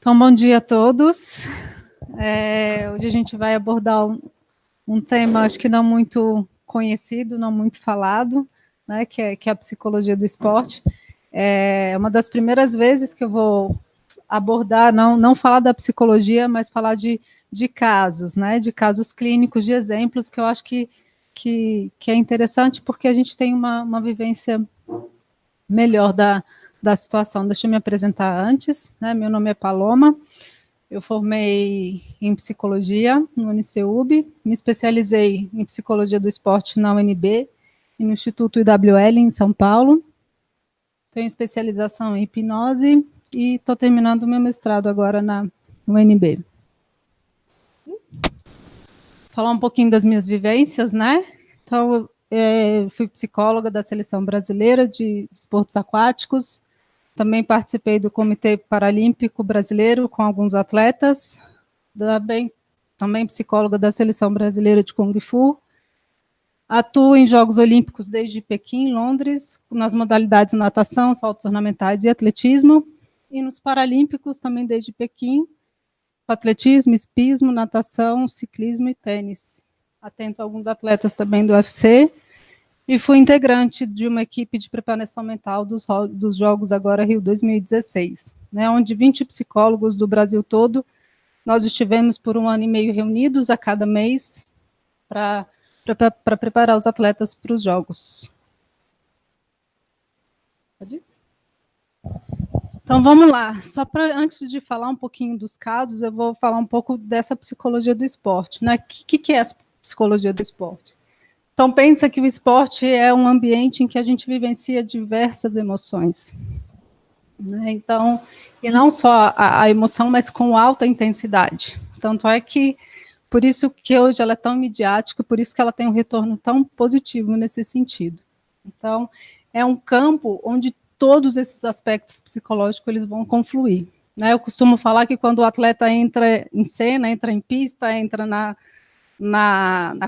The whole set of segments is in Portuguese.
Então, bom dia a todos. Hoje a gente vai abordar um tema, acho que não muito conhecido, não muito falado, né, que é a psicologia do esporte. É uma das primeiras vezes que eu vou abordar, não falar da psicologia, mas falar de casos, né, de casos clínicos, de exemplos, que eu acho que é interessante, porque a gente tem uma vivência melhor da situação. Deixa eu me apresentar antes, né? Meu nome é Paloma, eu formei em psicologia no UniCeub, me especializei em psicologia do esporte na UNB e no Instituto IWL em São Paulo. Tenho especialização em hipnose e estou terminando o meu mestrado agora na UNB. Falar um pouquinho das minhas vivências, né? Então, fui psicóloga da Seleção Brasileira de Esportes Aquáticos, também participei do Comitê Paralímpico Brasileiro com alguns atletas, também psicóloga da Seleção Brasileira de Kung Fu. Atuo em Jogos Olímpicos desde Pequim, Londres, nas modalidades natação, saltos ornamentais e atletismo, e nos Paralímpicos também desde Pequim, atletismo, hipismo, natação, ciclismo e tênis. Atento a alguns atletas também do UFC, e fui integrante de uma equipe de preparação mental dos Jogos agora Rio 2016, né, onde 20 psicólogos do Brasil todo, nós estivemos por 1 ano e meio reunidos a cada mês para preparar os atletas para os Jogos. Pode ir? Então, vamos lá. Só antes de falar um pouquinho dos casos, eu vou falar um pouco dessa psicologia do esporte, né? O que é a psicologia do esporte? Então, pensa que o esporte é um ambiente em que a gente vivencia diversas emoções, né? Então, e não só a emoção, mas com alta intensidade. Tanto é que, por isso que hoje ela é tão midiática, por isso que ela tem um retorno tão positivo nesse sentido. Então, é um campo onde todos esses aspectos psicológicos eles vão confluir, né? Eu costumo falar que quando o atleta entra em cena, entra em pista, entra na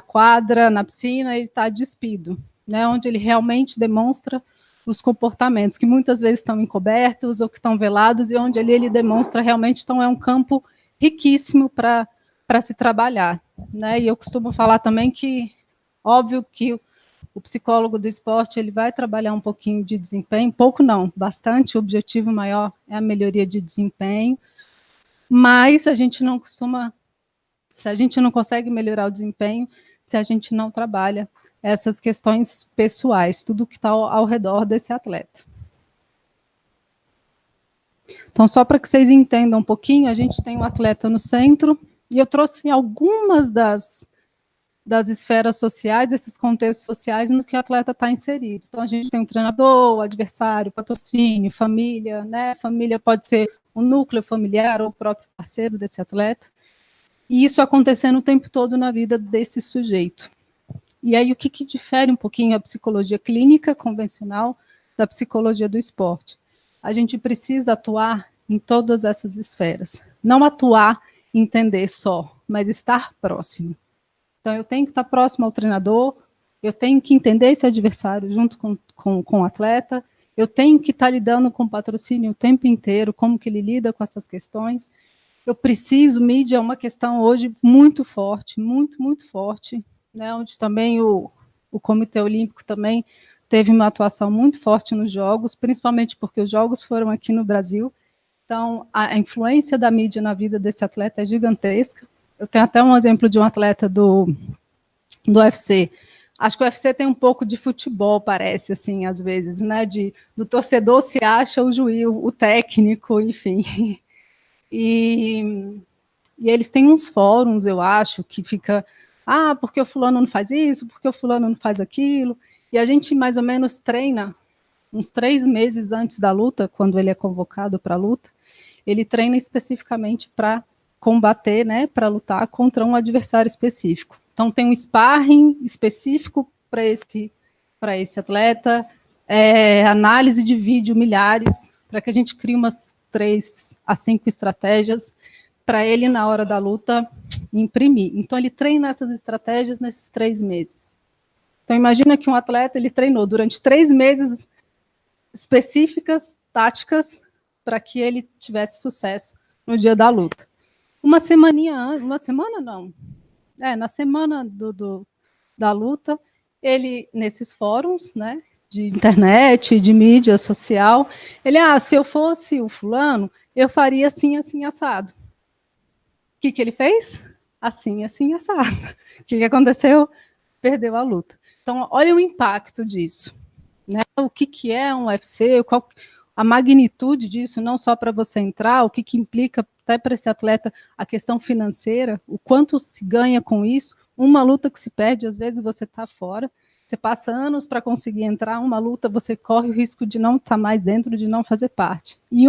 quadra, na piscina, ele está despido, né? Onde ele realmente demonstra os comportamentos, que muitas vezes estão encobertos ou que estão velados, e onde ele demonstra realmente, então é um campo riquíssimo para se trabalhar, né? E eu costumo falar também que, óbvio que o psicólogo do esporte ele vai trabalhar um pouquinho de desempenho, pouco não, bastante, o objetivo maior é a melhoria de desempenho, mas a gente não consegue melhorar o desempenho se a gente não trabalha essas questões pessoais, tudo que está ao redor desse atleta. Então, só para que vocês entendam um pouquinho, a gente tem um atleta no centro, e eu trouxe algumas das esferas sociais, esses contextos sociais no que o atleta está inserido. Então, a gente tem um treinador, o adversário, patrocínio, família, né? Família pode ser o núcleo familiar ou o próprio parceiro desse atleta. E isso acontecendo o tempo todo na vida desse sujeito. E aí, o que difere um pouquinho a psicologia clínica convencional da psicologia do esporte? A gente precisa atuar em todas essas esferas. Não atuar e entender só, mas estar próximo. Então, eu tenho que estar próximo ao treinador, eu tenho que entender esse adversário junto com o atleta, eu tenho que estar lidando com o patrocínio o tempo inteiro, como que ele lida com essas questões. Eu preciso, mídia é uma questão hoje muito forte, muito forte, né, onde também o Comitê Olímpico também teve uma atuação muito forte nos Jogos, principalmente porque os Jogos foram aqui no Brasil. Então, a influência da mídia na vida desse atleta é gigantesca. Eu tenho até um exemplo de um atleta do UFC. Acho que o UFC tem um pouco de futebol, parece, assim, às vezes, né? Do torcedor se acha o juiz, o técnico, enfim. E eles têm uns fóruns, eu acho, que fica, porque o fulano não faz isso, porque o fulano não faz aquilo. E a gente mais ou menos treina uns 3 meses antes da luta, quando ele é convocado para a luta, ele treina especificamente para combater, né, para lutar contra um adversário específico. Então, tem um sparring específico para esse atleta, análise de vídeo, milhares, para que a gente crie umas 3 a 5 estratégias para ele, na hora da luta, imprimir. Então, ele treina essas estratégias nesses 3 meses. Então, imagina que um atleta, ele treinou durante 3 meses específicas, táticas, para que ele tivesse sucesso no dia da luta. Uma semana não, na semana da luta, ele, nesses fóruns, né, de internet, de mídia social, ele, se eu fosse o fulano, eu faria assim, assim, assado. O que ele fez? Assim, assim, assado. O que aconteceu? Perdeu a luta. Então, olha o impacto disso. Né? O que é um UFC, a magnitude disso, não só para você entrar, o que implica até para esse atleta a questão financeira, o quanto se ganha com isso. Uma luta que se perde, às vezes você está fora, você passa anos para conseguir entrar, uma luta você corre o risco de não estar mais dentro, de não fazer parte. E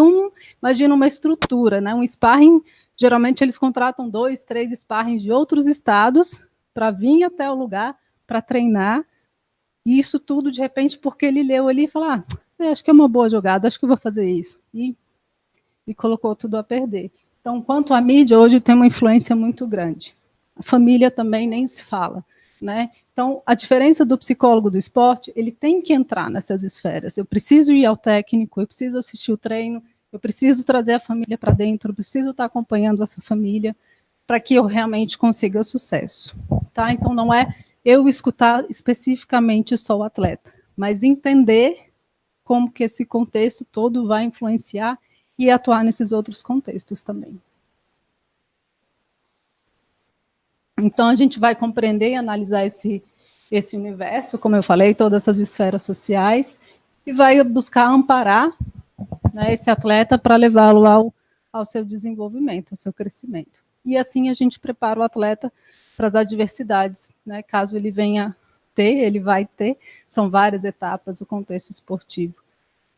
imagina uma estrutura, né? Um sparring, geralmente eles contratam 2, 3 sparrings de outros estados para vir até o lugar, para treinar, e isso tudo, de repente, porque ele leu ali e falou, acho que é uma boa jogada, acho que eu vou fazer isso. E colocou tudo a perder. Então, quanto à mídia, hoje tem uma influência muito grande. A família também nem se fala. Né? Então, a diferença do psicólogo do esporte, ele tem que entrar nessas esferas. Eu preciso ir ao técnico, eu preciso assistir o treino, eu preciso trazer a família para dentro, eu preciso estar acompanhando essa família para que eu realmente consiga sucesso. Tá? Então, não é eu escutar especificamente só o atleta, mas entender como que esse contexto todo vai influenciar e atuar nesses outros contextos também. Então, a gente vai compreender e analisar esse universo, como eu falei, todas essas esferas sociais, e vai buscar amparar, né, esse atleta para levá-lo ao seu desenvolvimento, ao seu crescimento. E assim a gente prepara o atleta para as adversidades, né, caso ele venha ter, ele vai ter, são várias etapas do contexto esportivo.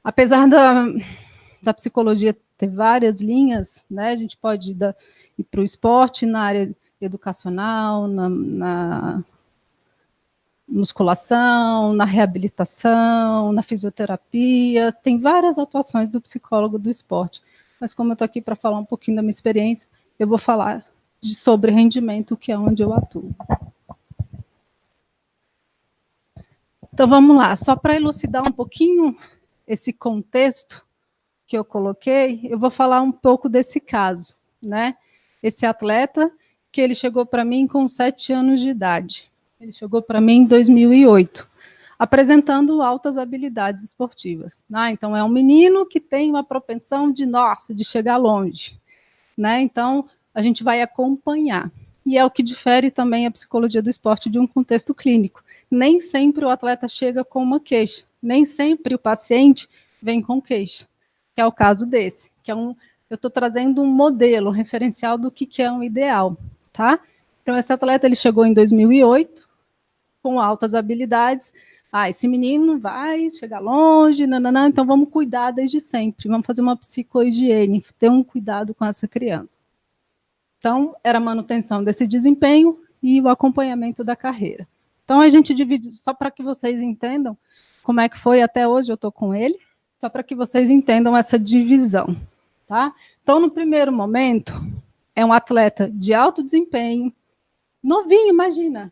Apesar da psicologia ter várias linhas, né, a gente pode ir para o esporte na área educacional, na musculação, na reabilitação, na fisioterapia, tem várias atuações do psicólogo do esporte. Mas como eu estou aqui para falar um pouquinho da minha experiência, eu vou falar sobre rendimento, que é onde eu atuo. Então vamos lá, só para elucidar um pouquinho esse contexto que eu coloquei, eu vou falar um pouco desse caso, né? Esse atleta que ele chegou para mim com 7 anos de idade. Ele chegou para mim em 2008, apresentando altas habilidades esportivas. Então, é um menino que tem uma propensão de chegar longe. Né? Então, a gente vai acompanhar. E é o que difere também a psicologia do esporte de um contexto clínico. Nem sempre o atleta chega com uma queixa, nem sempre o paciente vem com queixa, que é o caso desse, que é eu estou trazendo um modelo, um referencial do que é um ideal. Tá? Então, esse atleta ele chegou em 2008, com altas habilidades. Esse menino vai chegar longe, nananã, então vamos cuidar desde sempre, vamos fazer uma psicohigiene, ter um cuidado com essa criança. Então, era a manutenção desse desempenho e o acompanhamento da carreira. Então, a gente divide, só para que vocês entendam como é que foi até hoje, eu estou com ele, só para que vocês entendam essa divisão. Tá? Então, no primeiro momento, é um atleta de alto desempenho, novinho, imagina,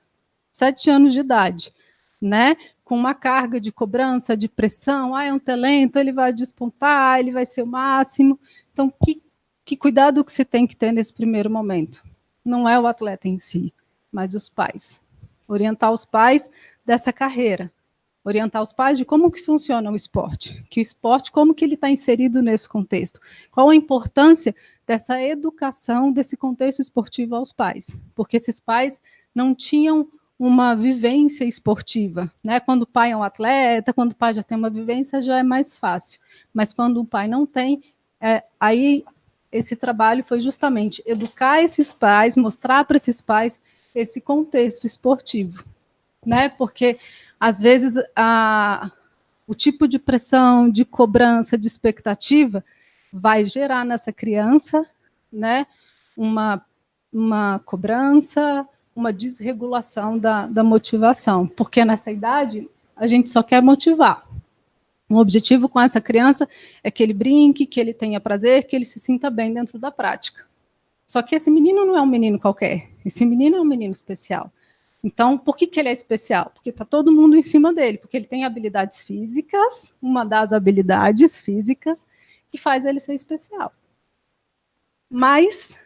7 anos de idade, né? Com uma carga de cobrança, de pressão, é um talento, ele vai despontar, ele vai ser o máximo. Então, que cuidado que se tem que ter nesse primeiro momento? Não é o atleta em si, mas os pais. Orientar os pais dessa carreira. Orientar os pais de como que funciona o esporte. Que o esporte, como que ele está inserido nesse contexto. Qual a importância dessa educação, desse contexto esportivo aos pais. Porque esses pais não tinham uma vivência esportiva, né? Quando o pai é um atleta, quando o pai já tem uma vivência, já é mais fácil. Mas quando o pai não tem, aí esse trabalho foi justamente educar esses pais, mostrar para esses pais esse contexto esportivo, né? Porque às vezes o tipo de pressão, de cobrança, de expectativa vai gerar nessa criança, né? Uma cobrança, uma desregulação da motivação, porque nessa idade a gente só quer motivar. O objetivo com essa criança é que ele brinque, que ele tenha prazer, que ele se sinta bem dentro da prática. Só que esse menino não é um menino qualquer, esse menino é um menino especial. Então, por que ele é especial? Porque está todo mundo em cima dele, porque ele tem habilidades físicas, uma das habilidades físicas que faz ele ser especial. Mas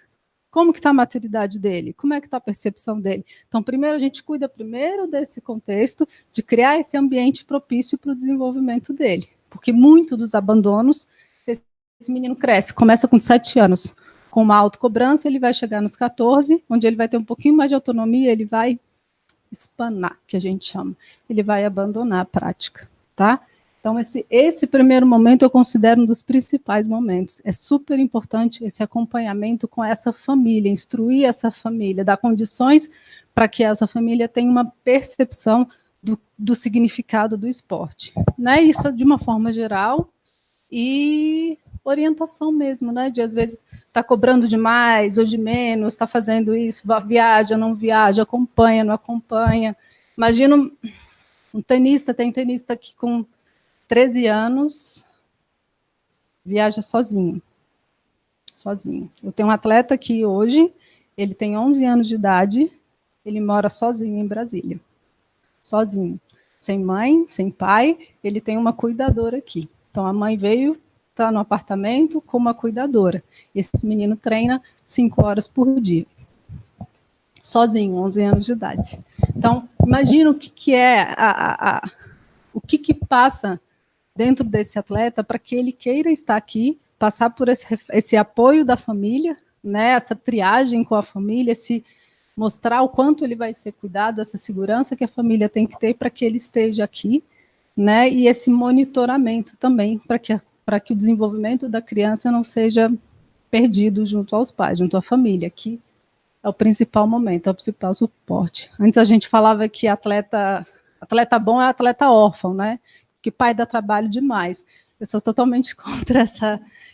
como que está a maturidade dele? Como é que está a percepção dele? Então, primeiro, a gente cuida primeiro desse contexto, de criar esse ambiente propício para o desenvolvimento dele. Porque muito dos abandonos, esse menino cresce, começa com 7 anos, com uma autocobrança, ele vai chegar nos 14, onde ele vai ter um pouquinho mais de autonomia, ele vai espanar, que a gente chama. Ele vai abandonar a prática, tá? Então, esse primeiro momento eu considero um dos principais momentos. É super importante esse acompanhamento com essa família, instruir essa família, dar condições para que essa família tenha uma percepção do significado do esporte. Né? Isso de uma forma geral e orientação mesmo, né? De às vezes tá cobrando demais ou de menos, está fazendo isso, viaja, não viaja, acompanha, não acompanha. Imagina um tenista, tem tenista que com 13 anos, viaja sozinho. Sozinho. Eu tenho um atleta que hoje, ele tem 11 anos de idade, ele mora sozinho em Brasília. Sozinho. Sem mãe, sem pai, ele tem uma cuidadora aqui. Então, a mãe veio, está no apartamento com uma cuidadora. Esse menino treina 5 horas por dia. Sozinho, 11 anos de idade. Então, imagina o que é, o que passa dentro desse atleta para que ele queira estar aqui, passar por esse apoio da família, né, essa triagem com a família, mostrar o quanto ele vai ser cuidado, essa segurança que a família tem que ter para que ele esteja aqui, né, e esse monitoramento também, para que o desenvolvimento da criança não seja perdido junto aos pais, junto à família, que é o principal momento, é o principal suporte. Antes a gente falava que atleta bom é atleta órfão, né, que pai dá trabalho demais. Eu sou totalmente contra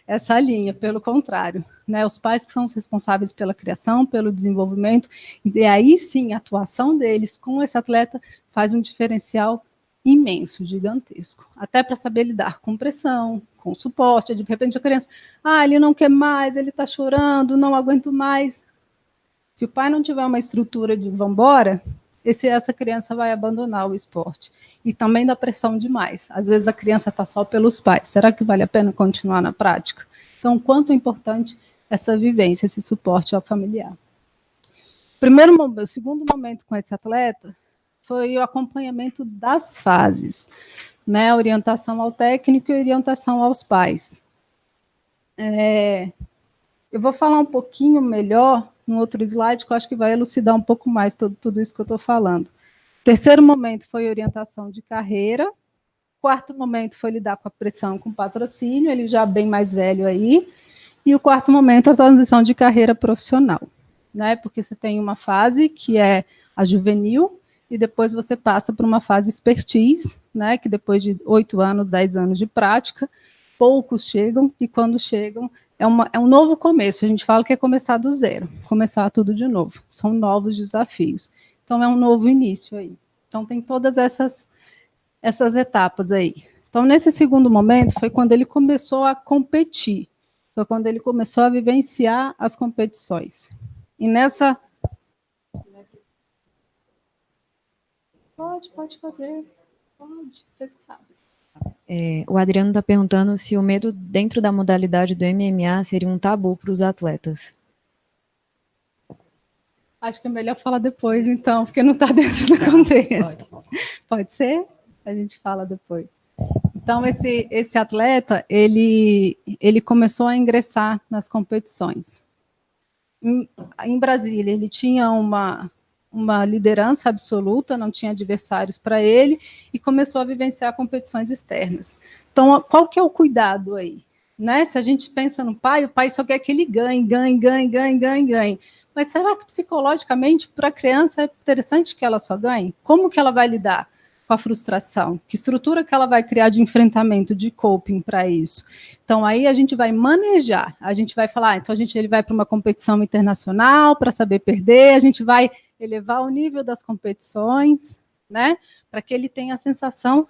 essa linha, pelo contrário. Né? Os pais que são os responsáveis pela criação, pelo desenvolvimento, e aí sim a atuação deles com esse atleta faz um diferencial imenso, gigantesco. Até para saber lidar com pressão, com suporte. De repente a criança, ele não quer mais, ele está chorando, não aguento mais. Se o pai não tiver uma estrutura de vambora, essa criança vai abandonar o esporte. E também dá pressão demais. Às vezes a criança está só pelos pais. Será que vale a pena continuar na prática? Então, quanto é importante essa vivência, esse suporte ao familiar. O segundo momento com esse atleta foi o acompanhamento das fases, né? Orientação ao técnico e orientação aos pais. Eu vou falar um pouquinho melhor no outro slide, que eu acho que vai elucidar um pouco mais tudo isso que eu estou falando. O terceiro momento foi orientação de carreira. O quarto momento foi lidar com a pressão, com o patrocínio, ele já bem mais velho aí. E o quarto momento é a transição de carreira profissional, né? Porque você tem uma fase que é a juvenil, e depois você passa por uma fase expertise, né? Que depois de 8 anos, 10 anos de prática, poucos chegam, e quando chegam, é um novo começo. A gente fala que é começar do zero, começar tudo de novo. São novos desafios. Então, é um novo início aí. Então, tem todas essas etapas aí. Então, nesse segundo momento, foi quando ele começou a competir. Foi quando ele começou a vivenciar as competições. E nessa... Pode fazer. Pode, vocês que sabem. O Adriano está perguntando se o medo dentro da modalidade do MMA seria um tabu para os atletas. Acho que é melhor falar depois, então, porque não está dentro do contexto. Pode ser? A gente fala depois. Então, esse atleta, ele começou a ingressar nas competições. Em Brasília, ele tinha uma liderança absoluta, não tinha adversários para ele, e começou a vivenciar competições externas. Então, qual que é o cuidado aí? Né? Se a gente pensa no pai, o pai só quer que ele ganhe. Mas será que psicologicamente, para a criança, é interessante que ela só ganhe? Como que ela vai lidar com a frustração? Que estrutura que ela vai criar de enfrentamento, de coping para isso? Então, aí a gente vai manejar, a gente vai falar, então ele vai para uma competição internacional para saber perder, a gente vai elevar o nível das competições, né? Para que ele tenha a sensação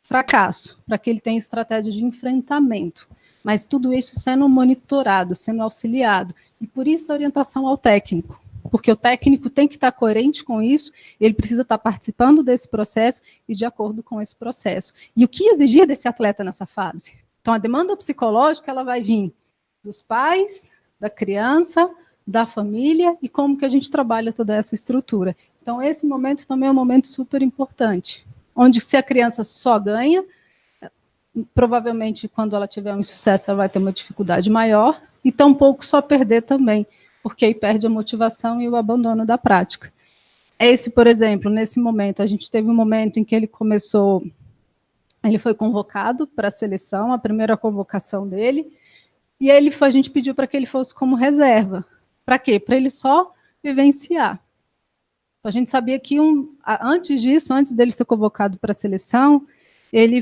fracasso, para que ele tenha estratégia de enfrentamento. Mas tudo isso sendo monitorado, sendo auxiliado. E por isso a orientação ao técnico. porque o técnico tem que estar coerente com isso, ele precisa estar participando desse processo e de acordo com esse processo. E o que exigir desse atleta nessa fase? Então, a demanda psicológica ela vai vir dos pais, da criança, da família e como que a gente trabalha toda essa estrutura. Então, esse momento também é um momento super importante, onde se a criança só ganha, provavelmente, quando ela tiver um insucesso, ela vai ter uma dificuldade maior, e tampouco só perder também, porque aí perde a motivação e o abandono da prática. Esse, por exemplo, nesse momento, a gente teve um momento em que ele foi convocado para a seleção, a primeira convocação dele, e a gente pediu para que ele fosse como reserva. Para quê? Para ele só vivenciar. A gente sabia que antes disso, antes dele ser convocado para a seleção, ele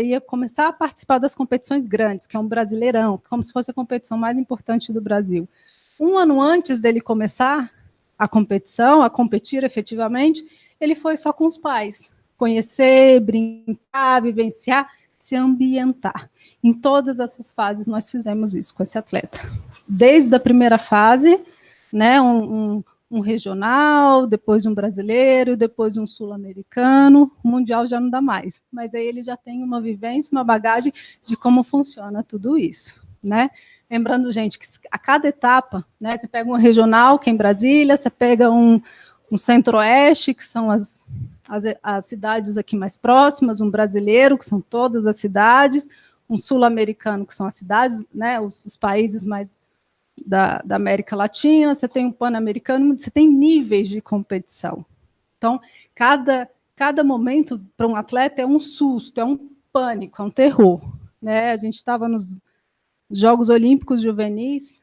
ia começar a participar das competições grandes, que é um Brasileirão, como se fosse a competição mais importante do Brasil. Um ano antes dele começar a competição, a competir efetivamente, ele foi só com os pais, conhecer, brincar, vivenciar, se ambientar. Em todas essas fases nós fizemos isso com esse atleta. Desde a primeira fase, né, um regional, depois um brasileiro, depois um sul-americano, o mundial já não dá mais, mas aí ele já tem uma vivência, uma bagagem de como funciona tudo isso, né? Lembrando, gente, que a cada etapa, né, você pega um regional, que é em Brasília, você pega um centro-oeste, que são as cidades aqui mais próximas, um brasileiro, que são todas as cidades, um sul-americano, que são as cidades, né, os países mais da América Latina, você tem um pan-americano, você tem níveis de competição. Então, cada momento para um atleta é um susto, é um pânico, é um terror. Né? A gente estava nos Jogos Olímpicos Juvenis,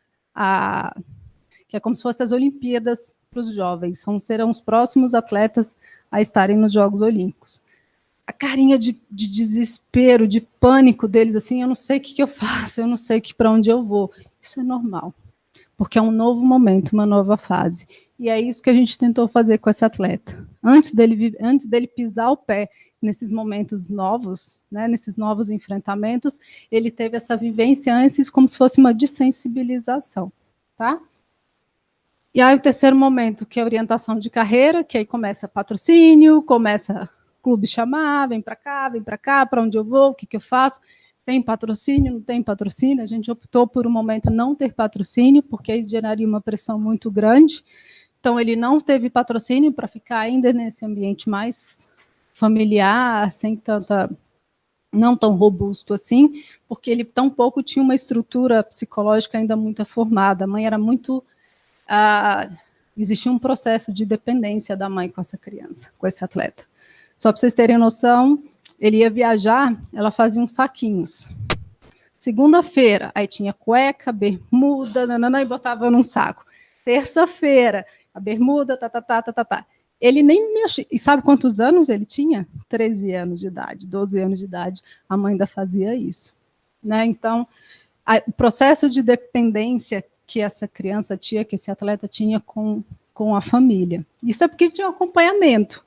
que é como se fossem as Olimpíadas para os jovens, serão os próximos atletas a estarem nos Jogos Olímpicos. A carinha de desespero, de pânico deles, assim, eu não sei o que eu faço, eu não sei para onde eu vou. Isso é normal, porque é um novo momento, uma nova fase. E é isso que a gente tentou fazer com esse atleta. Antes dele pisar o pé nesses momentos novos, né, nesses novos enfrentamentos, ele teve essa vivência antes como se fosse uma dessensibilização. Tá? E aí o terceiro momento, que é a orientação de carreira, que aí começa patrocínio, começa clube chamar, vem para cá, para onde eu vou, o que eu faço. Tem patrocínio, não tem patrocínio? A gente optou por um momento não ter patrocínio, porque isso geraria uma pressão muito grande. Então, ele não teve patrocínio para ficar ainda nesse ambiente mais familiar, sem não tão robusto assim, porque ele tampouco tinha uma estrutura psicológica ainda muito formada. A mãe era muito... existia um processo de dependência da mãe com essa criança, com esse atleta. Só para vocês terem noção, ele ia viajar, ela fazia uns saquinhos. Segunda-feira, aí tinha cueca, bermuda, e botava num saco. Terça-feira, a bermuda, Ele nem mexia. E sabe quantos anos ele tinha? 13 anos de idade, 12 anos de idade. A mãe ainda fazia isso. Né? Então, o processo de dependência que essa criança tinha, que esse atleta tinha com a família. Isso é porque tinha um acompanhamento.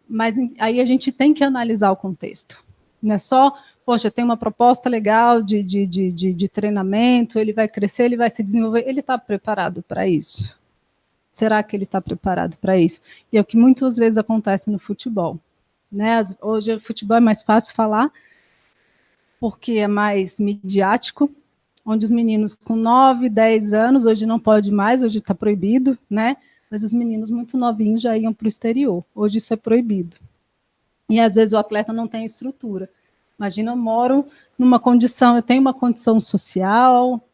Mas aí a gente tem que analisar o contexto. Não é só, poxa, tem uma proposta legal de treinamento, ele vai crescer, ele vai se desenvolver, ele está preparado para isso? Será que ele está preparado para isso? E é o que muitas vezes acontece no futebol. Né? Hoje o futebol é mais fácil falar, porque é mais midiático, onde os meninos com 9, 10 anos, hoje não pode mais, hoje está proibido, né? Mas os meninos muito novinhos já iam para o exterior. Hoje isso é proibido. E às vezes o atleta não tem estrutura. Imagina, eu moro numa condição, eu tenho uma condição social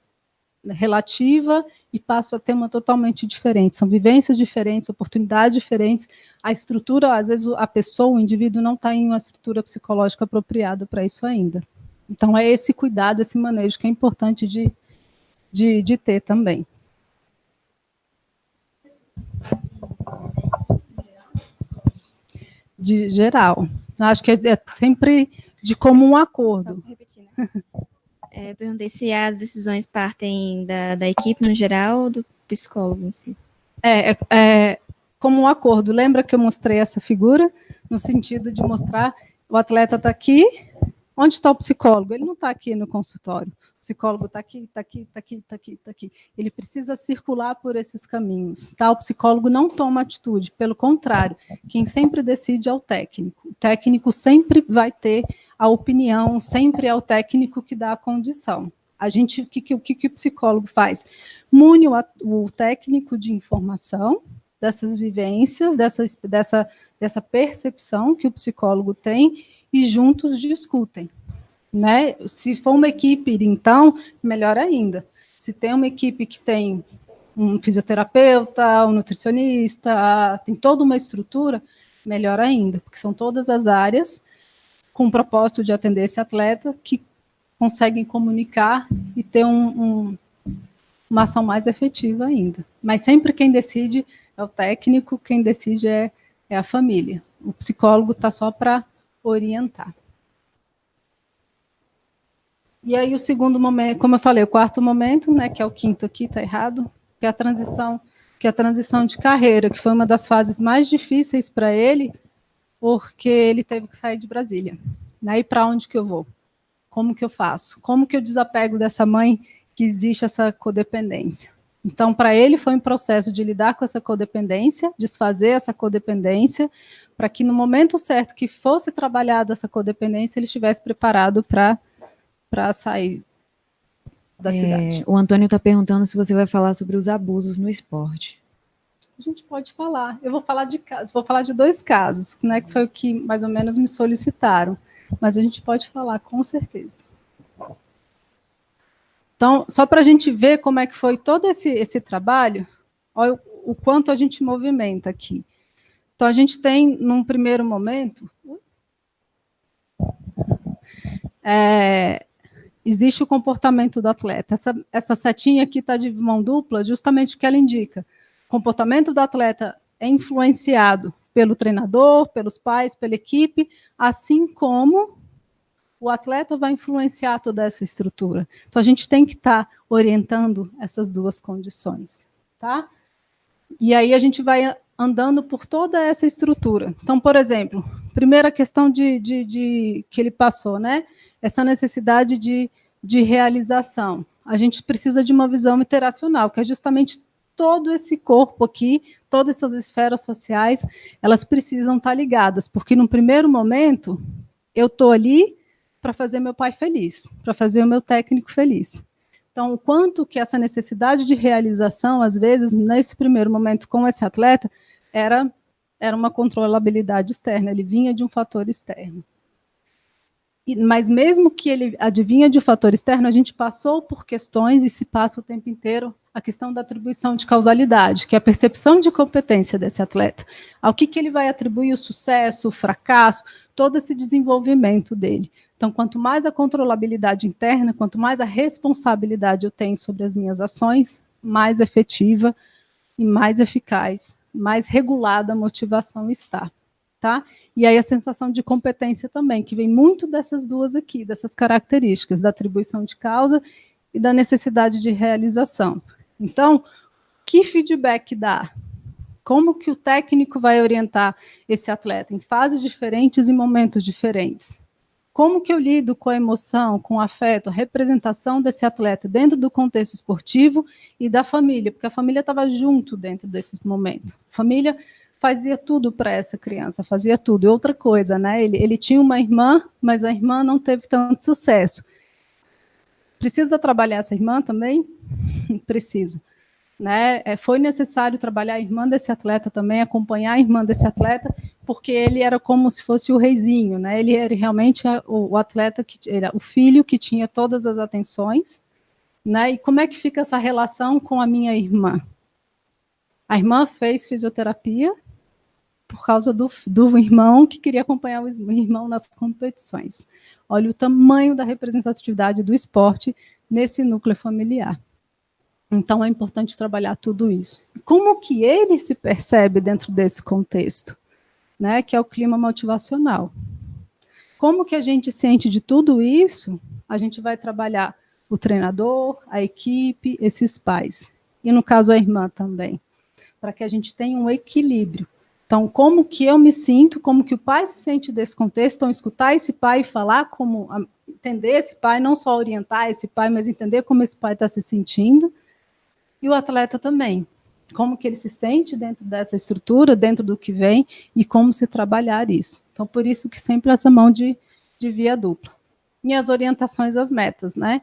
relativa e passo a ter uma totalmente diferente. São vivências diferentes, oportunidades diferentes. A estrutura, às vezes a pessoa, o indivíduo não está em uma estrutura psicológica apropriada para isso ainda. Então é esse cuidado, esse manejo que é importante de ter também. De geral. Acho que é sempre de comum acordo. Só repetir, né? Perguntei se as decisões partem da equipe no geral ou do psicólogo em si. Como um acordo. Lembra que eu mostrei essa figura? No sentido de mostrar, o atleta está aqui, onde está o psicólogo? Ele não está aqui no consultório. O psicólogo está aqui, está aqui, está aqui, está aqui, está aqui. Ele precisa circular por esses caminhos. Tá? O psicólogo não toma atitude, pelo contrário, quem sempre decide é o técnico. O técnico sempre vai ter a opinião, sempre é o técnico que dá a condição. O que o psicólogo faz? Mune o técnico de informação dessas vivências, dessa percepção que o psicólogo tem, e juntos discutem. Né? Se for uma equipe, então, melhor ainda. Se tem uma equipe que tem um fisioterapeuta, um nutricionista, tem toda uma estrutura, melhor ainda, porque são todas as áreas com o propósito de atender esse atleta que conseguem comunicar e ter uma ação mais efetiva ainda. Mas sempre quem decide é o técnico, quem decide é a família. O psicólogo está só para orientar. E aí o segundo momento, como eu falei, o quarto momento, né, que é o quinto aqui, está errado, que é a transição de carreira, que foi uma das fases mais difíceis para ele, porque ele teve que sair de Brasília. Né? E para onde que eu vou? Como que eu faço? Como que eu desapego dessa mãe que existe essa codependência? Então, para ele foi um processo de lidar com essa codependência, desfazer essa codependência, para que no momento certo que fosse trabalhada essa codependência, ele estivesse preparado para sair da cidade. O Antônio está perguntando se você vai falar sobre os abusos no esporte. A gente pode falar. Eu vou falar de casos, vou falar de 2 casos, né, que foi o que mais ou menos me solicitaram, mas a gente pode falar com certeza. Então, só para a gente ver como é que foi todo esse trabalho, olha o quanto a gente movimenta aqui. Então, a gente tem, num primeiro momento, existe o comportamento do atleta. Essa setinha aqui está de mão dupla, justamente o que ela indica. O comportamento do atleta é influenciado pelo treinador, pelos pais, pela equipe, assim como o atleta vai influenciar toda essa estrutura. Então, a gente tem que estar orientando essas 2 condições. Tá? E aí a gente vai andando por toda essa estrutura. Então, por exemplo, primeira questão que ele passou, né? Essa necessidade de realização. A gente precisa de uma visão interacional, que é justamente todo esse corpo aqui, todas essas esferas sociais, elas precisam estar ligadas, porque no primeiro momento eu estou ali para fazer meu pai feliz, para fazer o meu técnico feliz. Então, o quanto que essa necessidade de realização, às vezes, nesse primeiro momento com esse atleta, era uma controlabilidade externa, ele vinha de um fator externo. Mas mesmo que ele adivinha de um fator externo, a gente passou por questões, e se passa o tempo inteiro, a questão da atribuição de causalidade, que é a percepção de competência desse atleta. Ao que ele vai atribuir o sucesso, o fracasso, todo esse desenvolvimento dele. Então, quanto mais a controlabilidade interna, quanto mais a responsabilidade eu tenho sobre as minhas ações, mais efetiva e mais eficaz, mais regulada a motivação está. Tá? E aí a sensação de competência também, que vem muito dessas 2 aqui, dessas características, da atribuição de causa e da necessidade de realização. Então, que feedback dá? Como que o técnico vai orientar esse atleta em fases diferentes e momentos diferentes? Como que eu lido com a emoção, com o afeto, a representação desse atleta dentro do contexto esportivo e da família? Porque a família estava junto dentro desse momento. A família fazia tudo para essa criança, fazia tudo. E outra coisa, né? Ele tinha uma irmã, mas a irmã não teve tanto sucesso. Precisa trabalhar essa irmã também? Precisa. Né? Foi necessário trabalhar a irmã desse atleta também, acompanhar a irmã desse atleta, porque ele era como se fosse o reizinho, né? Ele era realmente o atleta, era o filho que tinha todas as atenções, né? E como é que fica essa relação com a minha irmã? A irmã fez fisioterapia por causa do irmão que queria acompanhar o irmão nas competições. Olha o tamanho da representatividade do esporte nesse núcleo familiar. Então, é importante trabalhar tudo isso. Como que ele se percebe dentro desse contexto? Né, que é o clima motivacional. Como que a gente sente de tudo isso? A gente vai trabalhar o treinador, a equipe, esses pais. E, no caso, a irmã também. Para que a gente tenha um equilíbrio. Então, como que eu me sinto, como que o pai se sente desse contexto, então escutar esse pai falar, entender esse pai, não só orientar esse pai, mas entender como esse pai está se sentindo, e o atleta também, como que ele se sente dentro dessa estrutura, dentro do que vem, e como se trabalhar isso. Então, por isso que sempre essa mão de via dupla. E as orientações às metas, né?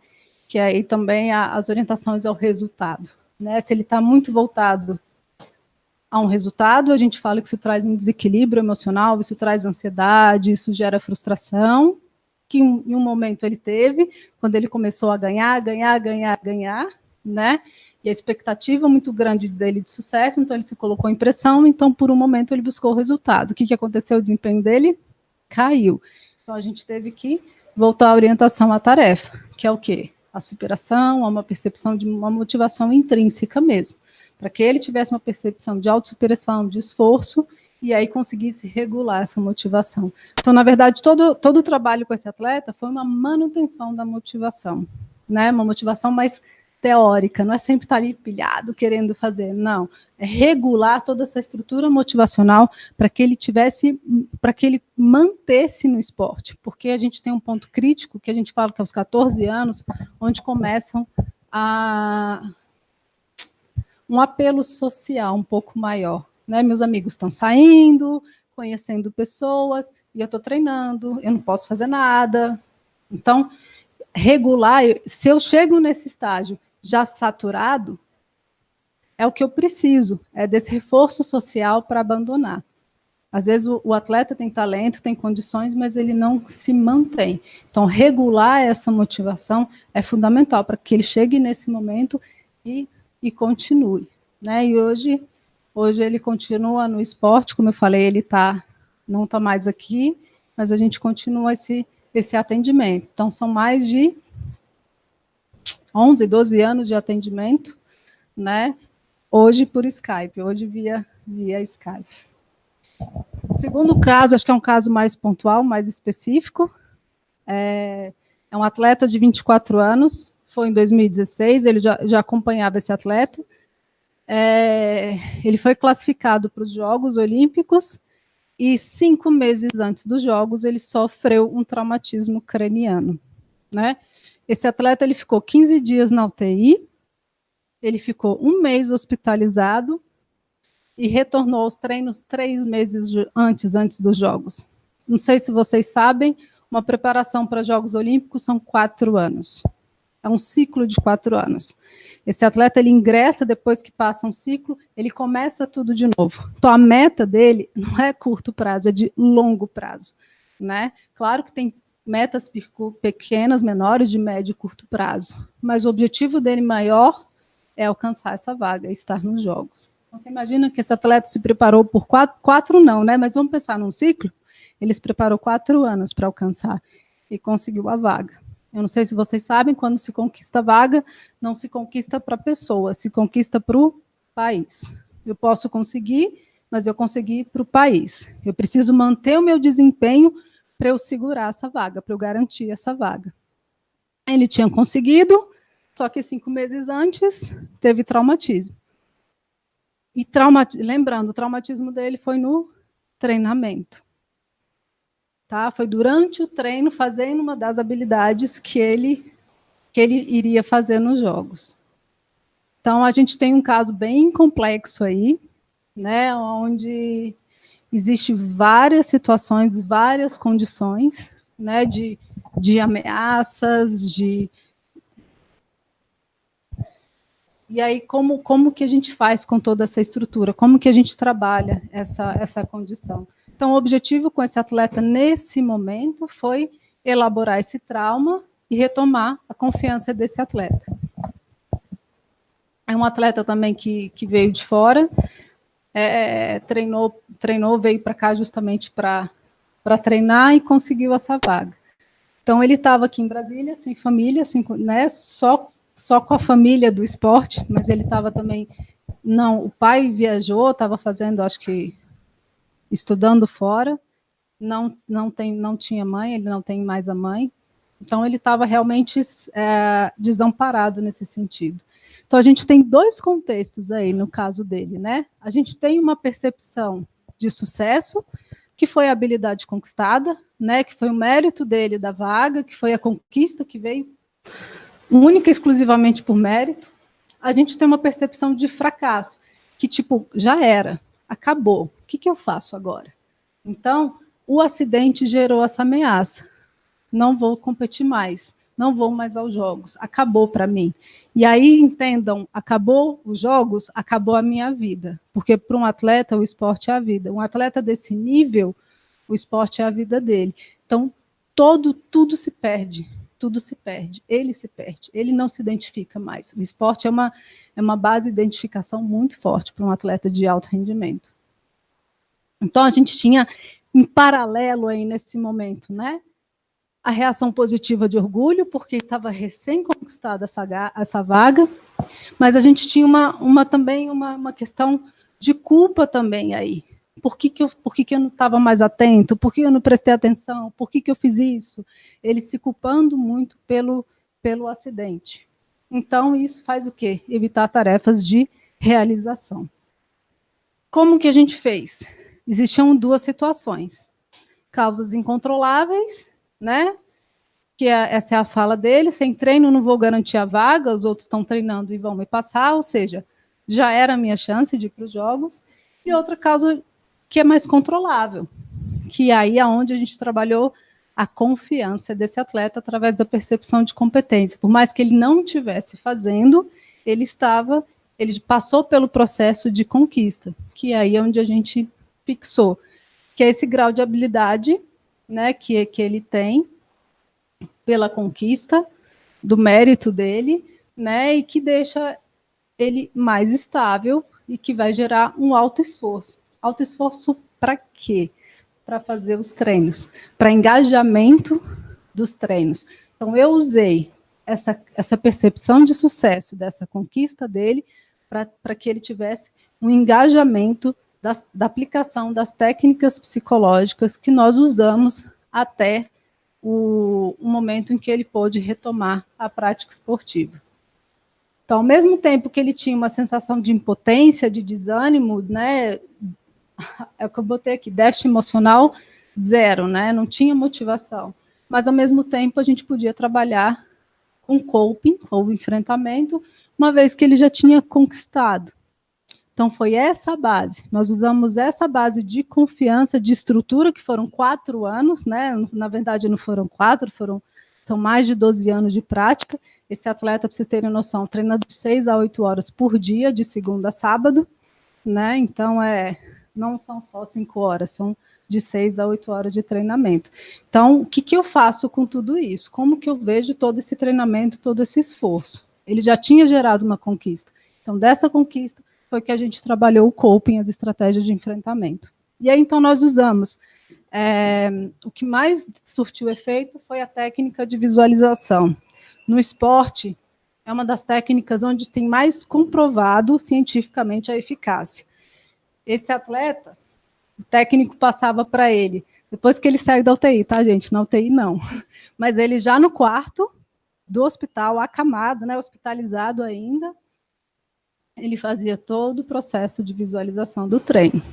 Que aí também as orientações ao resultado. Né? Se ele está muito voltado a um resultado, a gente fala que isso traz um desequilíbrio emocional, isso traz ansiedade, isso gera frustração, que em um momento ele teve, quando ele começou a ganhar, né? E a expectativa muito grande dele de sucesso, então ele se colocou em pressão, então por um momento ele buscou o resultado. O que aconteceu? O desempenho dele caiu. Então a gente teve que voltar à orientação à tarefa, que é o quê? A superação, uma percepção de uma motivação intrínseca mesmo, para que ele tivesse uma percepção de autossuperação, de esforço, e aí conseguisse regular essa motivação. Então, na verdade, todo o trabalho com esse atleta foi uma manutenção da motivação, né? Uma motivação mais teórica, não é sempre estar ali pilhado, querendo fazer, não. É regular toda essa estrutura motivacional para que ele mantesse no esporte, porque a gente tem um ponto crítico, que a gente fala que é aos 14 anos, onde começam um apelo social um pouco maior. Né? Meus amigos estão saindo, conhecendo pessoas, e eu estou treinando, eu não posso fazer nada. Então, regular, se eu chego nesse estágio já saturado, é o que eu preciso, é desse reforço social para abandonar. Às vezes o atleta tem talento, tem condições, mas ele não se mantém. Então, regular essa motivação é fundamental para que ele chegue nesse momento e continue. Né? E hoje ele continua no esporte, como eu falei, ele não está mais aqui, mas a gente continua esse atendimento. Então, são mais de 11, 12 anos de atendimento, né? Hoje por Skype, hoje via Skype. O segundo caso, acho que é um caso mais pontual, mais específico, é um atleta de 24 anos, foi em 2016, ele já acompanhava esse atleta, ele foi classificado para os Jogos Olímpicos e 5 meses antes dos Jogos ele sofreu um traumatismo craniano, né? Esse atleta ele ficou 15 dias na UTI, ele ficou 1 mês hospitalizado e retornou aos treinos 3 meses antes dos Jogos. Não sei se vocês sabem, uma preparação para Jogos Olímpicos são 4 anos. É um ciclo de 4 anos. Esse atleta ele ingressa, depois que passa um ciclo, ele começa tudo de novo. Então, a meta dele não é curto prazo, é de longo prazo. Né? Claro que tem metas pequenas, menores, de médio e curto prazo, mas o objetivo dele maior é alcançar essa vaga, estar nos Jogos. Então, você imagina que esse atleta se preparou por 4 não, né? Mas vamos pensar num ciclo? Ele se preparou 4 anos para alcançar e conseguiu a vaga. Eu não sei se vocês sabem, quando se conquista a vaga, não se conquista para a pessoa, se conquista para o país. Eu posso conseguir, mas eu consegui para o país. Eu preciso manter o meu desempenho para eu segurar essa vaga, para eu garantir essa vaga. Ele tinha conseguido, só que 5 meses antes teve traumatismo. E lembrando, o traumatismo dele foi no treinamento. Tá? Foi durante o treino, fazendo uma das habilidades que ele iria fazer nos Jogos. Então, a gente tem um caso bem complexo aí, né, onde existem várias situações, várias condições, né, de ameaças, E aí, como que a gente faz com toda essa estrutura? Como que a gente trabalha essa condição? Então, o objetivo com esse atleta, nesse momento, foi elaborar esse trauma e retomar a confiança desse atleta. É um atleta também que veio de fora, treinou, veio para cá justamente para treinar e conseguiu essa vaga. Então, ele estava aqui em Brasília, sem família, né, só com a família do esporte, mas ele estava também... Não, o pai viajou, estava fazendo, acho que, estudando fora, não tinha mãe, ele não tem mais a mãe, então ele estava realmente desamparado nesse sentido. Então, a gente tem 2 contextos aí no caso dele, né? A gente tem uma percepção de sucesso, que foi a habilidade conquistada, né, que foi o mérito dele da vaga, que foi a conquista que veio única e exclusivamente por mérito, a gente tem uma percepção de fracasso, que tipo, já era, acabou, o que eu faço agora? Então, o acidente gerou essa ameaça, não vou competir mais, não vou mais aos jogos, acabou para mim. E aí, entendam, acabou os jogos, acabou a minha vida, porque para um atleta o esporte é a vida. Um atleta desse nível, o esporte é a vida dele. Então, tudo se perde, ele se perde, ele não se identifica mais. O esporte é uma base de identificação muito forte para um atleta de alto rendimento. Então, a gente tinha, em paralelo aí nesse momento, né, a reação positiva de orgulho, porque estava recém-conquistada essa vaga, mas a gente tinha também uma questão de culpa também aí. Por que eu não estava mais atento? Por que eu não prestei atenção? Por que eu fiz isso? Ele se culpando muito pelo acidente. Então, isso faz o quê? Evitar tarefas de realização. Como que a gente fez? Existiam duas situações. Causas incontroláveis, né? Que essa é a fala dele, sem treino não vou garantir a vaga, os outros estão treinando e vão me passar, ou seja, já era a minha chance de ir para os jogos. E outra causa que é mais controlável, que aí é onde a gente trabalhou a confiança desse atleta através da percepção de competência. Por mais que ele não estivesse fazendo, ele passou pelo processo de conquista, que aí é onde a gente fixou, que é esse grau de habilidade, né, que ele tem pela conquista, do mérito dele, né, e que deixa ele mais estável e que vai gerar um alto esforço. Alto esforço para quê? Para fazer os treinos, para engajamento dos treinos. Então, eu usei essa percepção de sucesso dessa conquista dele para que ele tivesse um engajamento da aplicação das técnicas psicológicas que nós usamos até o momento em que ele pôde retomar a prática esportiva. Então, ao mesmo tempo que ele tinha uma sensação de impotência, de desânimo, né, é o que eu botei aqui, déficit emocional zero, né, não tinha motivação, mas ao mesmo tempo a gente podia trabalhar com coping, ou enfrentamento, uma vez que ele já tinha conquistado. Então, foi essa base. Nós usamos essa base de confiança, de estrutura, que foram 4 anos, né? Na verdade, não foram 4, são mais de 12 anos de prática. Esse atleta, para vocês terem noção, treina de 6 a 8 horas por dia, de segunda a sábado, né? Então, não são só 5 horas, são de 6 a 8 horas de treinamento. Então, o que eu faço com tudo isso? Como que eu vejo todo esse treinamento, todo esse esforço? Ele já tinha gerado uma conquista. Então, dessa conquista, foi que a gente trabalhou o coping, as estratégias de enfrentamento. E aí, então, nós usamos, o que mais surtiu efeito foi a técnica de visualização. No esporte, é uma das técnicas onde tem mais comprovado cientificamente a eficácia. Esse atleta, o técnico passava para ele, depois que ele saiu da UTI, tá, gente? Na UTI, não. Mas ele já no quarto do hospital, acamado, né, hospitalizado ainda, ele fazia todo o processo de visualização do treino.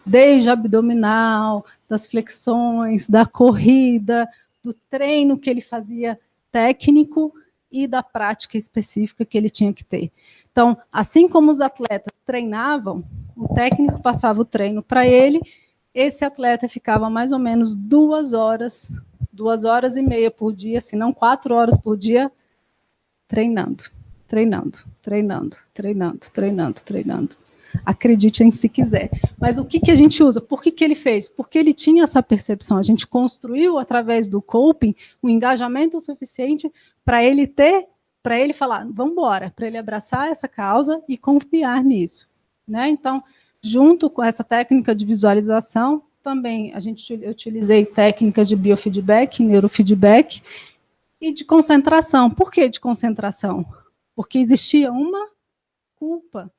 Desde abdominal, das flexões, da corrida, do treino que ele fazia técnico e da prática específica que ele tinha que ter. Então, assim como os atletas treinavam, o técnico passava o treino para ele, esse atleta ficava mais ou menos 2 horas e meia por dia, se não 4 horas por dia, treinando. Acreditem se quiser. Mas o que a gente usa? Por que ele fez? Porque ele tinha essa percepção. A gente construiu, através do coping, um engajamento suficiente para ele falar, vamos embora, para ele abraçar essa causa e confiar nisso. Né? Então, junto com essa técnica de visualização, também eu utilizei técnicas de biofeedback, neurofeedback e de concentração. Por que de concentração? Porque existia uma culpa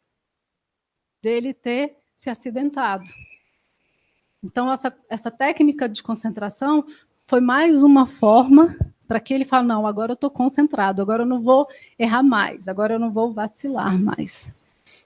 dele ter se acidentado. Então, essa técnica de concentração foi mais uma forma para que ele fale, não, agora eu estou concentrado, agora eu não vou errar mais, agora eu não vou vacilar mais.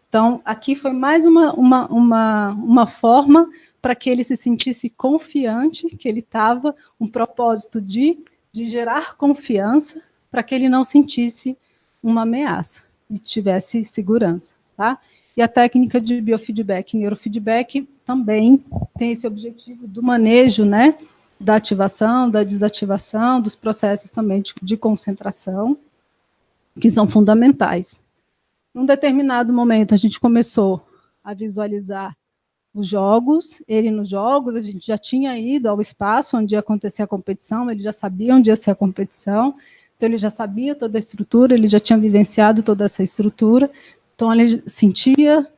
Então, aqui foi mais uma forma para que ele se sentisse confiante, que ele estava um propósito de gerar confiança, para que ele não sentisse uma ameaça e tivesse segurança, tá? E a técnica de biofeedback e neurofeedback também tem esse objetivo do manejo, né, da ativação, da desativação, dos processos também de concentração, que são fundamentais. Num determinado momento, a gente começou a visualizar os jogos, ele nos jogos, a gente já tinha ido ao espaço onde ia acontecer a competição, ele já sabia onde ia ser a competição, então ele já sabia toda a estrutura, ele já tinha vivenciado toda essa estrutura, então ele sentia,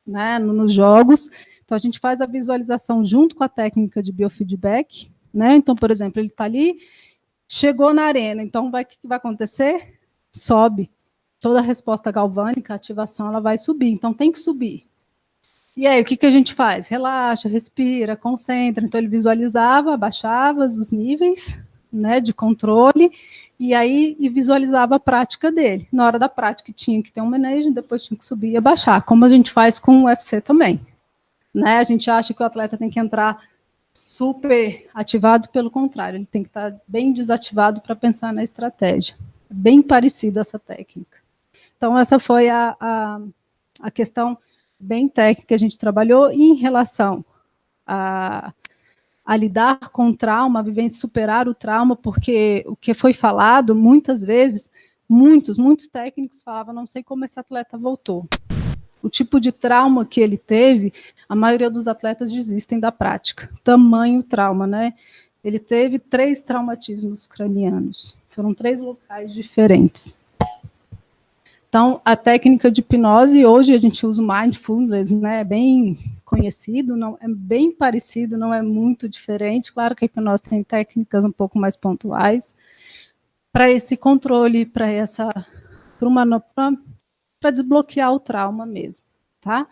né, nos jogos. Então a gente faz a visualização junto com a técnica de biofeedback, né? Então, por exemplo, ele está ali, chegou na arena, então o que vai acontecer? Sobe. Toda a resposta galvânica, a ativação, ela vai subir, então tem que subir. E aí, o que a gente faz? Relaxa, respira, concentra. Então, ele visualizava, abaixava os níveis, né, de controle, e aí visualizava a prática dele. Na hora da prática, tinha que ter um manejo, depois tinha que subir e abaixar, como a gente faz com o UFC também. Né? A gente acha que o atleta tem que entrar super ativado, pelo contrário, ele tem que estar bem desativado para pensar na estratégia. Bem parecida essa técnica. Então, essa foi a questão bem técnica que a gente trabalhou. E em relação a lidar com o trauma, superar o trauma, porque o que foi falado, muitas vezes, muitos técnicos falavam, não sei como esse atleta voltou. O tipo de trauma que ele teve, a maioria dos atletas desistem da prática. Tamanho trauma, né? Ele teve 3 traumatismos cranianos. Foram 3 locais diferentes. Então, a técnica de hipnose, hoje a gente usa o mindfulness, né? É bem conhecido, não, é bem parecido, não é muito diferente. Claro que a hipnose tem técnicas um pouco mais pontuais para esse controle, para desbloquear o trauma mesmo, tá?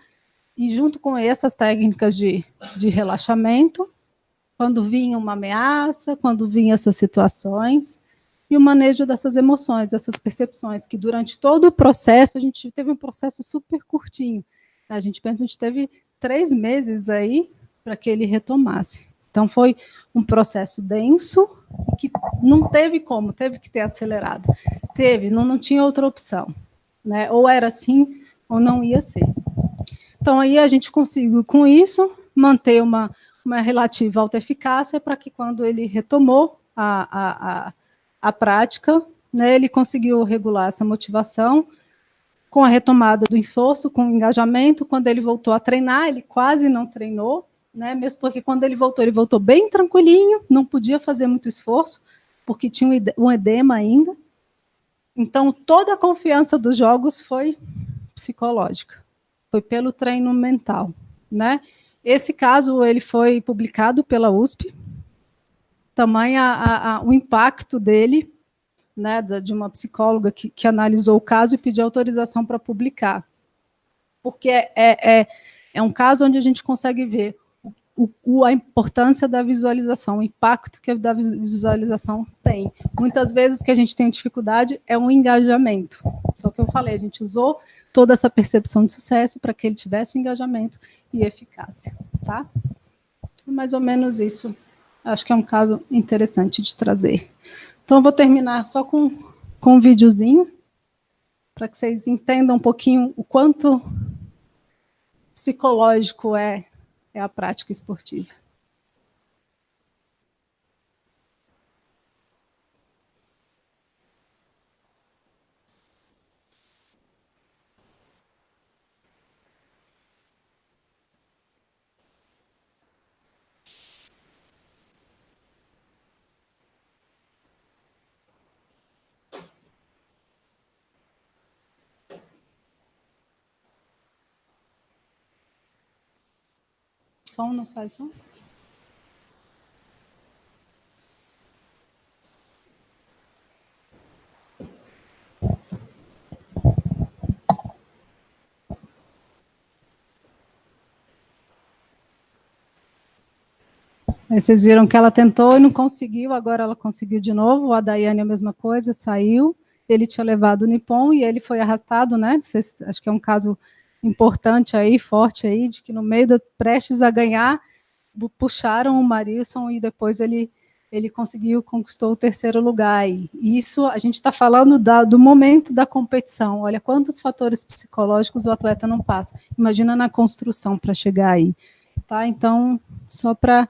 E junto com essas técnicas de relaxamento, quando vinha uma ameaça, quando vinha essas situações, e o manejo dessas emoções, dessas percepções, que durante todo o processo, a gente teve um processo super curtinho. A gente teve 3 meses aí para que ele retomasse. Então, foi um processo denso, que não teve como, teve que ter acelerado. Não tinha outra opção. Né? Ou era assim, ou não ia ser. Então, aí a gente conseguiu, com isso, manter uma relativa alta eficácia para que, quando ele retomou a prática, né, ele conseguiu regular essa motivação com a retomada do esforço, com o engajamento. Quando ele voltou a treinar, ele quase não treinou, né, mesmo porque quando ele voltou bem tranquilinho, não podia fazer muito esforço, porque tinha um edema ainda. Então, toda a confiança dos jogos foi psicológica, foi pelo treino mental, né? Esse caso, ele foi publicado pela USP, tamanho o impacto dele, né, de uma psicóloga que analisou o caso e pediu autorização para publicar, porque é um caso onde a gente consegue ver a importância da visualização, o impacto que a visualização tem. Muitas vezes o que a gente tem dificuldade é o engajamento. Só que eu falei, a gente usou toda essa percepção de sucesso para que ele tivesse um engajamento e eficácia. Tá? Mais ou menos isso. Acho que é um caso interessante de trazer. Então, eu vou terminar só com um videozinho, para que vocês entendam um pouquinho o quanto psicológico é a prática esportiva. Som, não sai som? Aí vocês viram que ela tentou e não conseguiu, agora ela conseguiu de novo. A Daiane a mesma coisa, saiu. Ele tinha levado o Nippon e ele foi arrastado, né? Acho que é um caso importante aí, forte aí, de que no meio da prestes a ganhar, puxaram o Marilson e depois ele conquistou o terceiro lugar. E isso a gente está falando do momento da competição. Olha quantos fatores psicológicos o atleta não passa. Imagina na construção para chegar aí. Tá? Então, só para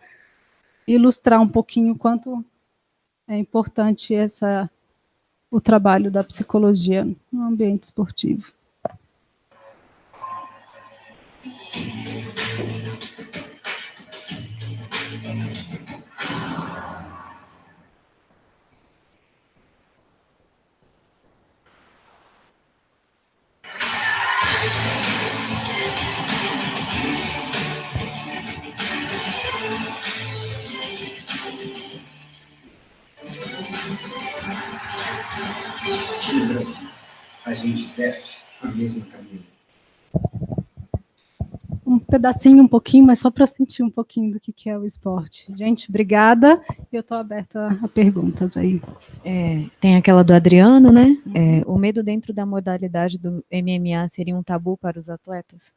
ilustrar um pouquinho o quanto é importante o trabalho da psicologia no ambiente esportivo. A gente veste a mesma camisa. Um pedacinho, um pouquinho, mas só para sentir um pouquinho do que é o esporte. Gente, obrigada. Eu estou aberta a perguntas aí. Tem aquela do Adriano, né? O medo dentro da modalidade do MMA seria um tabu para os atletas?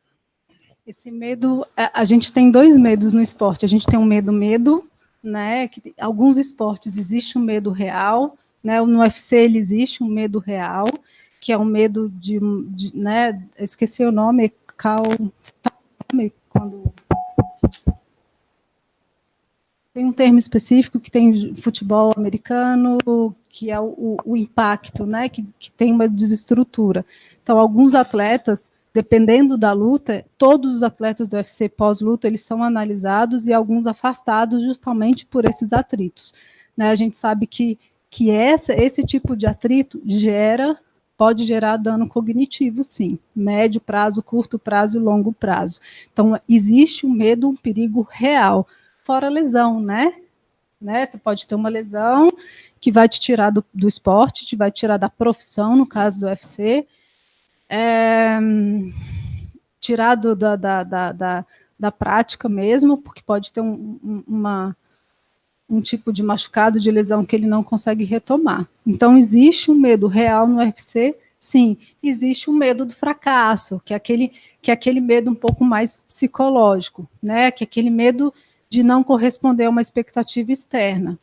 Esse medo, a gente tem dois medos no esporte. A gente tem um medo, né? Que alguns esportes existe um medo real, né? No UFC ele existe um medo real, que é um medo né? Eu esqueci o nome, quando tem um termo específico que tem futebol americano, que é o impacto, né? Que tem uma desestrutura. Então, alguns atletas, dependendo da luta, todos os atletas do UFC pós-luta, eles são analisados e alguns afastados justamente por esses atritos. Né? A gente sabe que esse tipo de atrito pode gerar dano cognitivo, sim. Médio prazo, curto prazo e longo prazo. Então, existe um medo, um perigo real. Fora a lesão, né? Você pode ter uma lesão que vai te tirar do esporte, te vai tirar da profissão, no caso do UFC, tirar da prática mesmo, porque pode ter um tipo de machucado, de lesão que ele não consegue retomar. Então, existe um medo real no UFC, sim. Existe um medo do fracasso, que é aquele medo um pouco mais psicológico, né? Que é aquele medo de não corresponder a uma expectativa externa,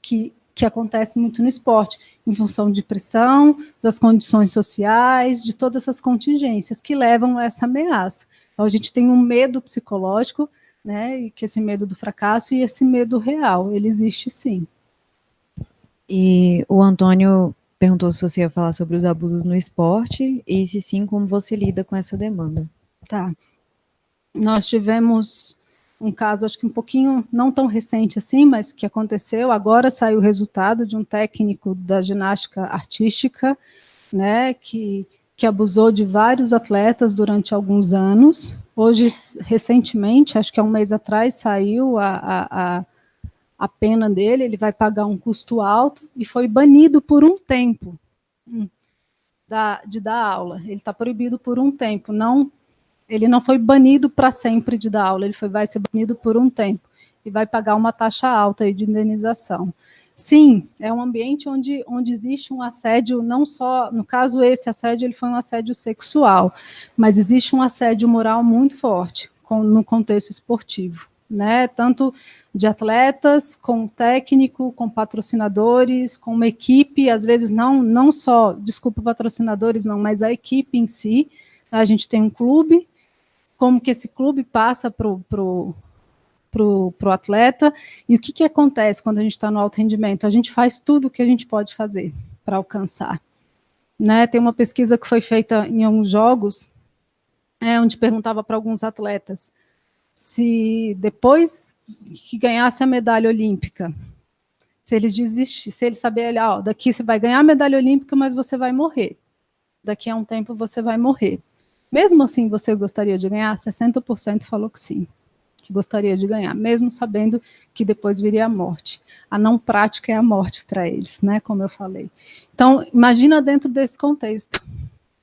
que acontece muito no esporte, em função de pressão, das condições sociais, de todas essas contingências que levam a essa ameaça. Então, a gente tem um medo psicológico, né, e que esse medo do fracasso e esse medo real, ele existe sim. E o Antônio perguntou se você ia falar sobre os abusos no esporte e se sim, como você lida com essa demanda. Tá. Nós tivemos um caso, acho que um pouquinho, não tão recente assim, mas que aconteceu, agora saiu o resultado de um técnico da ginástica artística, né, que abusou de vários atletas durante alguns anos. Hoje, recentemente, acho que há um mês atrás, saiu a pena dele, ele vai pagar um custo alto e foi banido por um tempo de dar aula. Ele está proibido por um tempo, ele não foi banido para sempre de dar aula, vai ser banido por um tempo e vai pagar uma taxa alta aí de indenização. Sim, é um ambiente onde existe um assédio, não só, no caso esse assédio, ele foi um assédio sexual, mas existe um assédio moral muito forte no contexto esportivo, né? Tanto de atletas, com técnico, com patrocinadores, com uma equipe, às vezes não só, desculpa, patrocinadores não, mas a equipe em si. A gente tem um clube, como que esse clube passa para o atleta, e o que acontece quando a gente está no alto rendimento? A gente faz tudo o que a gente pode fazer para alcançar. Né? Tem uma pesquisa que foi feita em alguns jogos, onde perguntava para alguns atletas se depois que ganhasse a medalha olímpica, se eles desistissem, se eles saberem, daqui você vai ganhar a medalha olímpica, mas você vai morrer. Daqui a um tempo você vai morrer. Mesmo assim, você gostaria de ganhar? 60% falou que sim, que gostaria de ganhar, mesmo sabendo que depois viria a morte. A não prática é a morte para eles, né? Como eu falei. Então, imagina dentro desse contexto.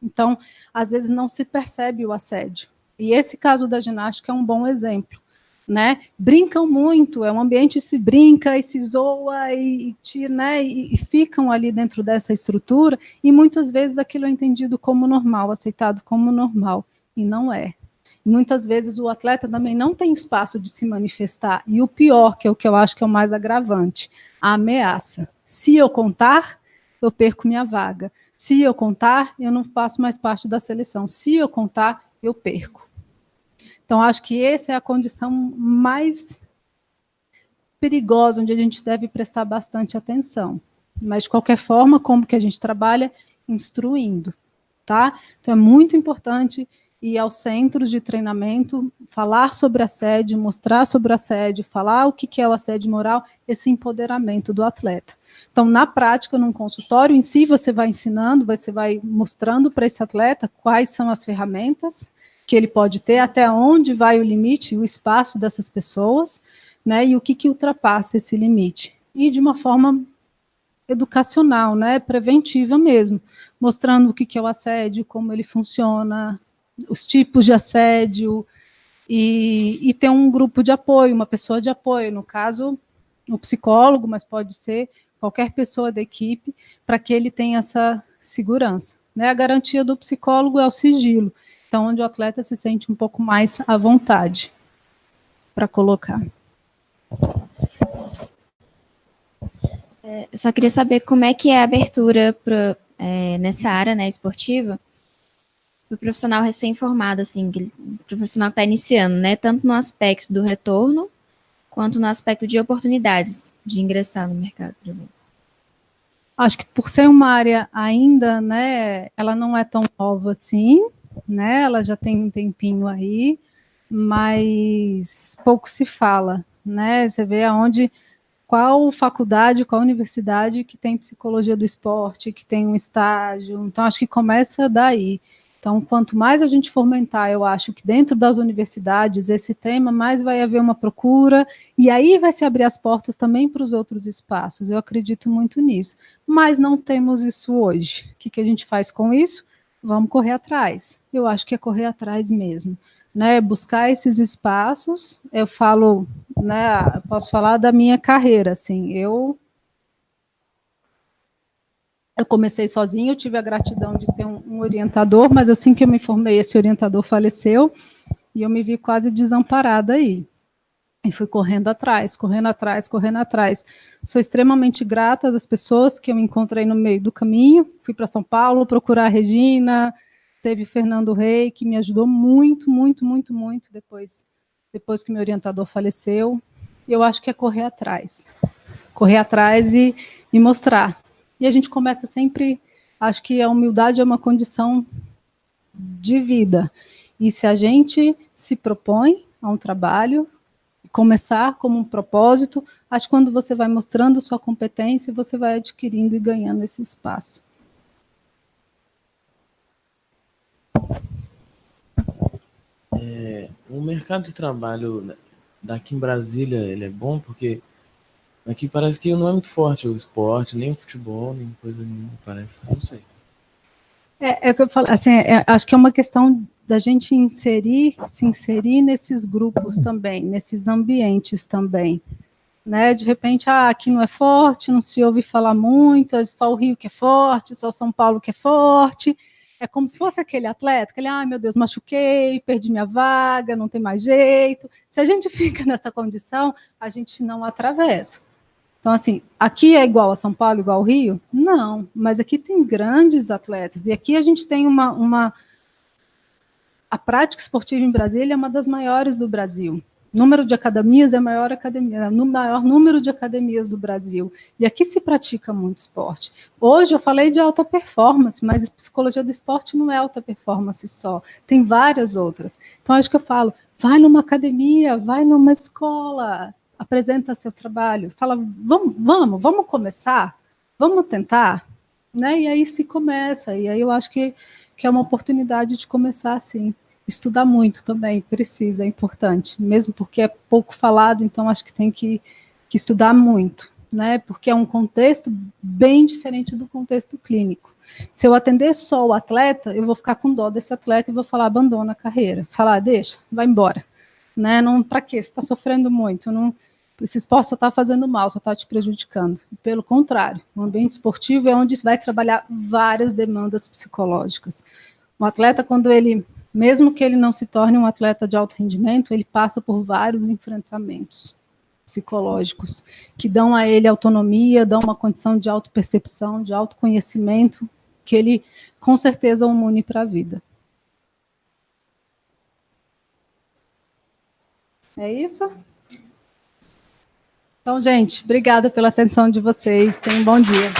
Então, às vezes não se percebe o assédio. E esse caso da ginástica é um bom exemplo. Né? Brincam muito, é um ambiente que se brinca e se zoa né? e ficam ali dentro dessa estrutura, e muitas vezes aquilo é entendido como normal, aceitado como normal. e não é. Muitas vezes o atleta também não tem espaço de se manifestar. E o pior, que é o que eu acho que é o mais agravante, a ameaça. Se eu contar, eu perco minha vaga. Se eu contar, eu não faço mais parte da seleção. Se eu contar, eu perco. Então, acho que essa é a condição mais perigosa, onde a gente deve prestar bastante atenção. Mas, de qualquer forma, como que a gente trabalha? Instruindo, tá? Então, é muito importante ir aos centros de treinamento, falar sobre assédio, mostrar sobre assédio, falar o que é o assédio moral, esse empoderamento do atleta. Então, na prática, num consultório em si, você vai ensinando, você vai mostrando para esse atleta quais são as ferramentas que ele pode ter, até onde vai o limite, o espaço dessas pessoas, né, e o que ultrapassa esse limite. E de uma forma educacional, né, preventiva mesmo, mostrando o que é o assédio, como ele funciona, os tipos de assédio, e ter um grupo de apoio, uma pessoa de apoio, no caso, o psicólogo, mas pode ser qualquer pessoa da equipe, para que ele tenha essa segurança. Né? A garantia do psicólogo é o sigilo, então onde o atleta se sente um pouco mais à vontade para colocar. Eu só queria saber como é que é a abertura nessa área, né, esportiva, para o profissional recém-formado, assim, o profissional que está iniciando, né, tanto no aspecto do retorno, quanto no aspecto de oportunidades de ingressar no mercado, por exemplo. Acho que por ser uma área ainda, né, ela não é tão nova assim, né, ela já tem um tempinho aí, mas pouco se fala, né, você vê aonde, qual faculdade, qual universidade que tem psicologia do esporte, que tem um estágio, então acho que começa daí. Então, quanto mais a gente fomentar, eu acho que dentro das universidades esse tema, mais vai haver uma procura, e aí vai se abrir as portas também para os outros espaços. Eu acredito muito nisso. Mas não temos isso hoje. O que a gente faz com isso? Vamos correr atrás. Eu acho que é correr atrás mesmo. Né? Buscar esses espaços. Eu falo, né, posso falar da minha carreira, assim, eu comecei sozinha, eu tive a gratidão de ter um orientador, mas assim que eu me formei, esse orientador faleceu, e eu me vi quase desamparada aí. E fui correndo atrás, correndo atrás, correndo atrás. Sou extremamente grata das pessoas que eu encontrei no meio do caminho. Fui para São Paulo procurar a Regina, teve Fernando Rey, que me ajudou muito, muito, muito, muito depois que meu orientador faleceu. E eu acho que é correr atrás e mostrar. E a gente começa sempre, acho que a humildade é uma condição de vida. E se a gente se propõe a um trabalho, começar como um propósito, acho que quando você vai mostrando sua competência, você vai adquirindo e ganhando esse espaço. O mercado de trabalho daqui em Brasília, ele é bom porque aqui parece que não é muito forte o esporte, nem o futebol, nem coisa nenhuma, parece, não sei. É o que eu falo, assim, acho que é uma questão da gente se inserir nesses grupos também, nesses ambientes também. Né? De repente, aqui não é forte, não se ouve falar muito, é só o Rio que é forte, só São Paulo que é forte. É como se fosse aquele atleta, ai meu Deus, machuquei, perdi minha vaga, não tem mais jeito. Se a gente fica nessa condição, a gente não atravessa. Então, assim, aqui é igual a São Paulo, igual ao Rio? Não, mas aqui tem grandes atletas. E aqui a gente tem a prática esportiva em Brasília é uma das maiores do Brasil. O número de academias é a maior academia, no maior número de academias do Brasil. E aqui se pratica muito esporte. Hoje eu falei de alta performance, mas psicologia do esporte não é alta performance só. Tem várias outras. Então, acho que eu falo, vai numa academia, vai numa escola, apresenta seu trabalho, fala, vamos começar, vamos tentar, né? E aí se começa, e aí eu acho que é uma oportunidade de começar assim. Estudar muito também, precisa, é importante, mesmo porque é pouco falado, então acho que tem que estudar muito, né? Porque é um contexto bem diferente do contexto clínico. Se eu atender só o atleta, eu vou ficar com dó desse atleta e vou falar, abandona a carreira, falar, deixa, vai embora. Né? Não, para quê? Você está sofrendo muito, não, esse esporte só está fazendo mal, só está te prejudicando. Pelo contrário, o ambiente esportivo é onde vai trabalhar várias demandas psicológicas. O atleta, quando ele mesmo que ele não se torne um atleta de alto rendimento, ele passa por vários enfrentamentos psicológicos que dão a ele autonomia, dão uma condição de autopercepção, de autoconhecimento, que ele com certeza o une para a vida. É isso? Então, gente, obrigada pela atenção de vocês. Tenham um bom dia.